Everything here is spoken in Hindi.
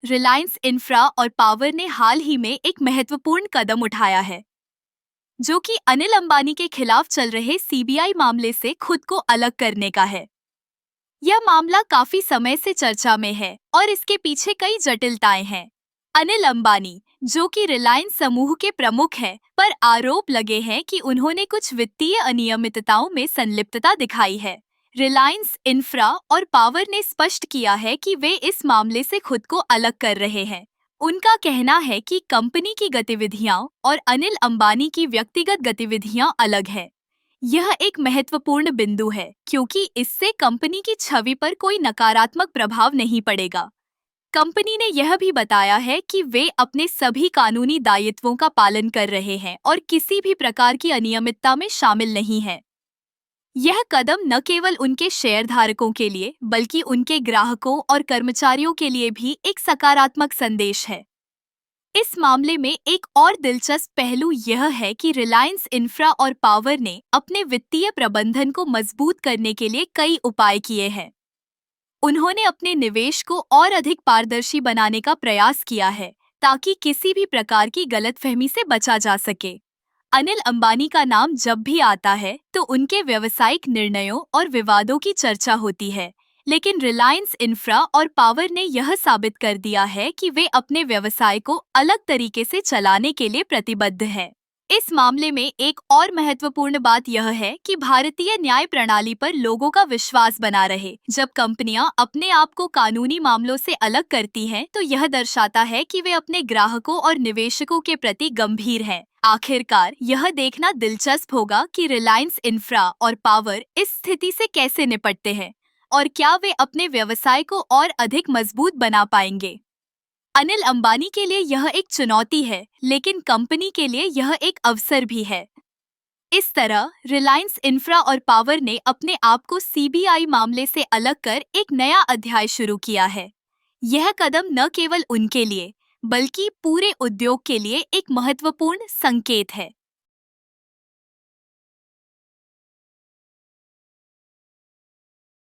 रिलायंस इंफ्रा और पावर ने हाल ही में एक महत्वपूर्ण कदम उठाया है, जो कि अनिल अंबानी के खिलाफ चल रहे सीबीआई मामले से खुद को अलग करने का है। यह मामला काफी समय से चर्चा में है और इसके पीछे कई जटिलताएं हैं। अनिल अंबानी, जो कि रिलायंस समूह के प्रमुख हैं, पर आरोप लगे हैं कि उन्होंने कुछ वित्तीय अनियमितताओं में संलिप्तता दिखाई है। रिलायंस इंफ्रा और पावर ने स्पष्ट किया है कि वे इस मामले से खुद को अलग कर रहे हैं। उनका कहना है कि कंपनी की गतिविधियां और अनिल अंबानी की व्यक्तिगत गतिविधियां अलग हैं। यह एक महत्वपूर्ण बिंदु है क्योंकि इससे कंपनी की छवि पर कोई नकारात्मक प्रभाव नहीं पड़ेगा। कंपनी ने यह भी बताया है कि वे अपने सभी कानूनी दायित्वों का पालन कर रहे हैं और किसी भी प्रकार की अनियमितता में शामिल नहीं है। यह कदम न केवल उनके शेयरधारकों के लिए बल्कि उनके ग्राहकों और कर्मचारियों के लिए भी एक सकारात्मक संदेश है। इस मामले में एक और दिलचस्प पहलू यह है कि रिलायंस इंफ्रा और पावर ने अपने वित्तीय प्रबंधन को मजबूत करने के लिए कई उपाय किए हैं। उन्होंने अपने निवेश को और अधिक पारदर्शी बनाने का प्रयास किया है ताकि किसी भी प्रकार की गलतफहमी से बचा जा सके। अनिल अंबानी का नाम जब भी आता है तो उनके व्यावसायिक निर्णयों और विवादों की चर्चा होती है, लेकिन रिलायंस इंफ्रा और पावर ने यह साबित कर दिया है कि वे अपने व्यवसाय को अलग तरीके से चलाने के लिए प्रतिबद्ध हैं। इस मामले में एक और महत्वपूर्ण बात यह है कि भारतीय न्याय प्रणाली पर लोगों का विश्वास बना रहे। जब कंपनियां अपने आप को कानूनी मामलों से अलग करती हैं, तो यह दर्शाता है कि वे अपने ग्राहकों और निवेशकों के प्रति गंभीर हैं। आखिरकार यह देखना दिलचस्प होगा कि रिलायंस इंफ्रा और पावर इस स्थिति से कैसे निपटते हैं और क्या वे अपने व्यवसाय को और अधिक मजबूत बना पाएंगे। अनिल अंबानी के लिए यह एक चुनौती है, लेकिन कंपनी के लिए यह एक अवसर भी है। इस तरह रिलायंस इंफ्रा और पावर ने अपने आप को सीबीआई मामले से अलग कर एक नया अध्याय शुरू किया है। यह कदम न केवल उनके लिए बल्कि पूरे उद्योग के लिए एक महत्वपूर्ण संकेत है।